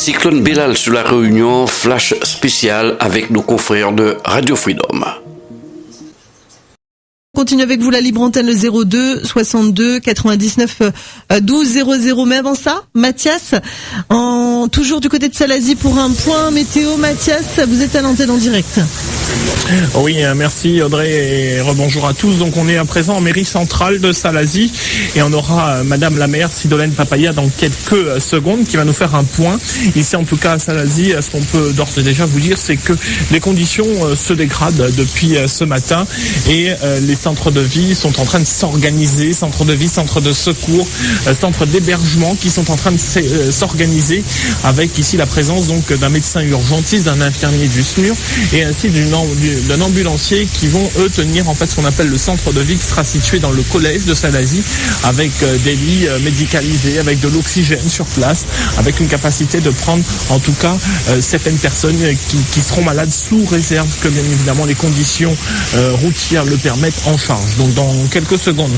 Cyclone Belal sur la Réunion, flash spécial avec nos confrères de Radio Freedom. Continue avec vous la libre antenne, le 02 62 99 12 00. Mais avant ça, Mathias, toujours du côté de Salazie pour un point météo. Mathias, vous êtes à l'antenne en direct. Oui, merci Audrey et rebonjour à tous. Donc on est à présent en mairie centrale de Salazie et on aura Madame la maire Sidolène Papaya dans quelques secondes qui va nous faire un point. Ici en tout cas à Salazie, ce qu'on peut d'ores et déjà vous dire, c'est que les conditions se dégradent depuis ce matin et les centres de vie sont en train de s'organiser, centres de vie, centres de secours, centres d'hébergement qui sont en train de s'organiser avec ici la présence donc d'un médecin urgentiste, d'un infirmier du SMUR et ainsi d'un ambulancier qui vont eux tenir en fait ce qu'on appelle le centre de vie qui sera situé dans le collège de Salazie avec des lits médicalisés, avec de l'oxygène sur place, avec une capacité de prendre en tout cas certaines personnes qui seront malades sous réserve que bien évidemment les conditions routières le permettent en charge. Donc dans quelques secondes,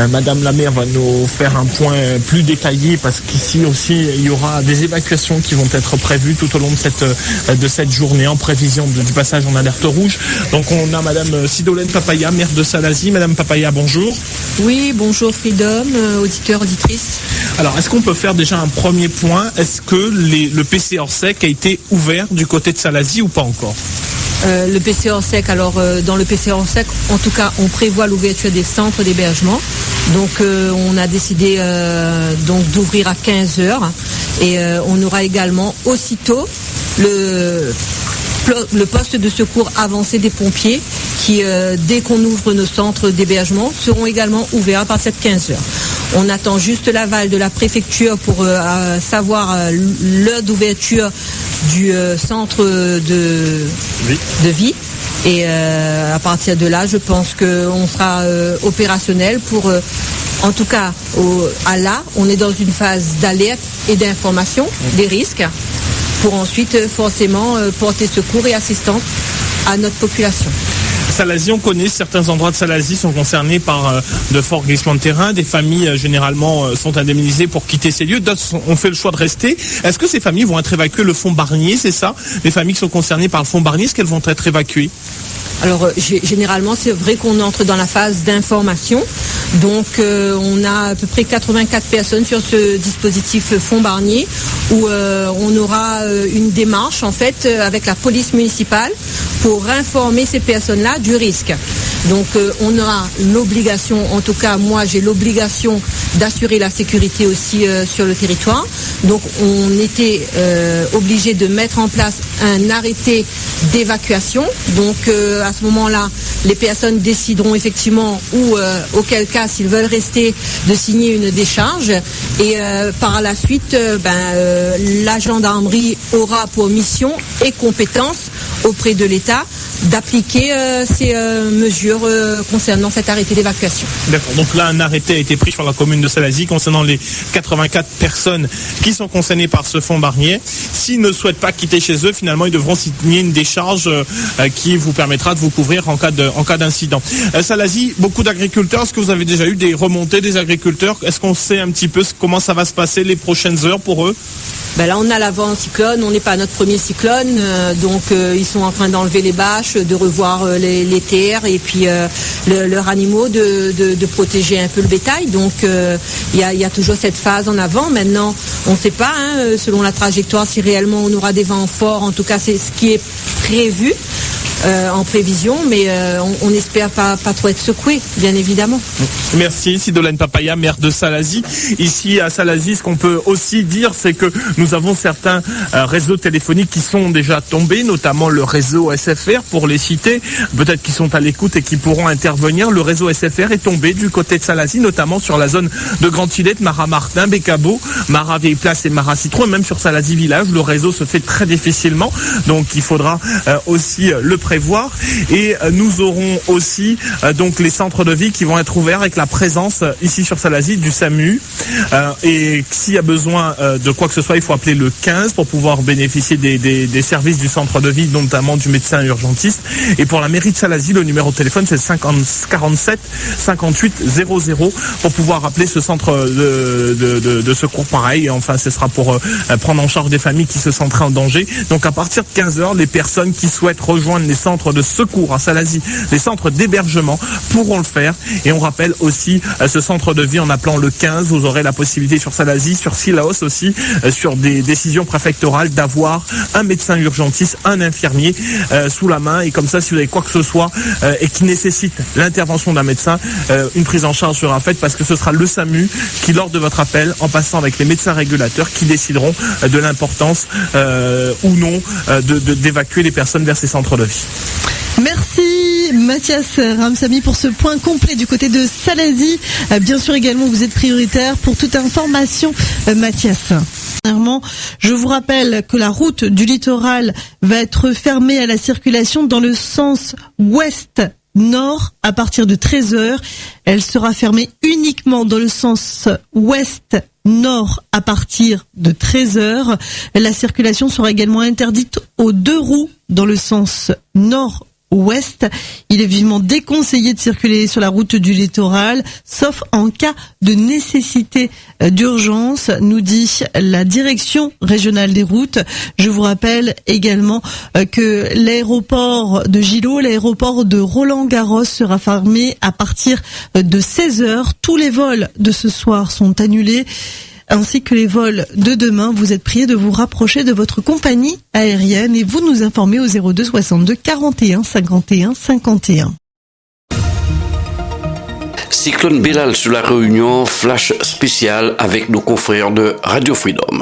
Madame la maire va nous faire un point plus détaillé parce qu'ici aussi il y aura des évacuations qui vont être prévues tout au long de cette journée en prévision du passage en alerte rouge. Donc on a Madame Sidolène Papaya, maire de Salazie. Madame Papaya, bonjour. Oui, bonjour Freedom, auditeurs, auditrices. Alors est-ce qu'on peut faire déjà un premier point? Est-ce que le PC Orsec a été ouvert du côté de Salazie ou pas encore? Le PC Orsec, alors dans le PC Orsec, en tout cas, on prévoit l'ouverture des centres d'hébergement. Donc on a décidé donc d'ouvrir à 15h et on aura également aussitôt le poste de secours avancé des pompiers qui, dès qu'on ouvre nos centres d'hébergement, seront également ouverts à partir de 15h. On attend juste l'aval de la préfecture pour savoir l'heure d'ouverture du centre de vie. Et à partir de là, je pense qu'on sera opérationnel pour... en tout cas, on est dans une phase d'alerte et d'information des risques pour ensuite forcément porter secours et assistance à notre population. Salazie, on connaît certains endroits de Salazie sont concernés par de forts glissements de terrain. Des familles généralement sont indemnisées pour quitter ces lieux. D'autres ont fait le choix de rester. Est-ce que ces familles vont être évacuées le fonds Barnier, c'est ça? Les familles qui sont concernées par le fonds Barnier, est-ce qu'elles vont être évacuées? Alors généralement c'est vrai qu'on entre dans la phase d'information, donc on a à peu près 84 personnes sur ce dispositif fonds Barnier où on aura une démarche en fait avec la police municipale pour informer ces personnes-là du risque. Donc on aura l'obligation, en tout cas moi j'ai l'obligation d'assurer la sécurité aussi sur le territoire. Donc on était obligé de mettre en place un arrêté d'évacuation. Donc à ce moment-là, les personnes décideront effectivement ou auquel cas s'ils veulent rester de signer une décharge. Et par la suite, la gendarmerie aura pour mission et compétence auprès de l'État d'appliquer ces mesures concernant cet arrêté d'évacuation. D'accord, donc là un arrêté a été pris sur la commune de Salazie concernant les 84 personnes qui sont concernées par ce fonds Barnier. S'ils ne souhaitent pas quitter chez eux, finalement ils devront signer une décharge qui vous permettra de vous couvrir en cas d'incident. Salazie, beaucoup d'agriculteurs, est-ce que vous avez déjà eu des remontées des agriculteurs? Est-ce qu'on sait un petit peu comment ça va se passer les prochaines heures pour eux? Là on a l'avant-cyclone, on n'est pas à notre premier cyclone, donc ils sont en train d'enlever les bâches, de revoir les terres et puis leurs animaux, de protéger un peu le bétail. Donc il y a toujours cette phase en avant. Maintenant on ne sait pas, selon la trajectoire, si réellement on aura des vents forts. En tout cas c'est ce qui est prévu en prévision, mais on n'espère pas trop être secoué, bien évidemment. Merci Sidolène Papaya, maire de Salazie. Ici à Salazie, ce qu'on peut aussi dire, c'est que nous avons certains réseaux téléphoniques qui sont déjà tombés, notamment le réseau SFR, pour les citer, peut-être qu'ils sont à l'écoute et qui pourront intervenir. Le réseau SFR est tombé du côté de Salazie, notamment sur la zone de Grande-Tillette, Marat-Martin, Bécabo, Marat-Vieille-Place et Marat-Citron, et même sur Salazie Village. Le réseau se fait très difficilement, donc il faudra aussi le prévoir. Et nous aurons aussi donc les centres de vie qui vont être ouverts avec la présence ici sur Salazie du SAMU. Et s'il y a besoin de quoi que ce soit, il faut appeler le 15 pour pouvoir bénéficier des services du centre de vie, notamment du médecin urgentiste. Et pour la mairie de Salazie, le numéro de téléphone c'est 47 58 00 pour pouvoir appeler ce centre de secours pareil, enfin ce sera pour prendre en charge des familles qui se sentiraient en danger. Donc à partir de 15h, les personnes qui souhaitent rejoindre les centres de secours à Salazie, les centres d'hébergement pourront le faire. Et on rappelle aussi ce centre de vie en appelant le 15. Vous aurez la possibilité sur Salazie, sur Sillaos aussi, sur des décisions préfectorales d'avoir un médecin urgentiste, un infirmier sous la main. Et comme ça, si vous avez quoi que ce soit et qui nécessite l'intervention d'un médecin, une prise en charge sera faite parce que ce sera le SAMU qui, lors de votre appel, en passant avec les médecins régulateurs, qui décideront de l'importance ou non d'évacuer les personnes vers ces centres de vie. Merci Mathias Ramsamy pour ce point complet du côté de Salazie. Bien sûr également vous êtes prioritaire pour toute information Mathias. Je vous rappelle que la route du littoral va être fermée à la circulation dans le sens ouest-nord à partir de 13h. Elle sera fermée uniquement dans le sens ouest-nord à partir de 13h. La circulation sera également interdite aux 2 roues dans le sens nord-ouest. Il est vivement déconseillé de circuler sur la route du littoral, sauf en cas de nécessité d'urgence, nous dit la direction régionale des routes. Je vous rappelle également que l'aéroport de Gillot, l'aéroport de Roland-Garros sera fermé à partir de 16h. Tous les vols de ce soir sont annulés, ainsi que les vols de demain. Vous êtes priés de vous rapprocher de votre compagnie aérienne et vous nous informez au 02 62 41 51 51. Cyclone Belal sur la Réunion, flash spécial avec nos confrères de Radio Freedom.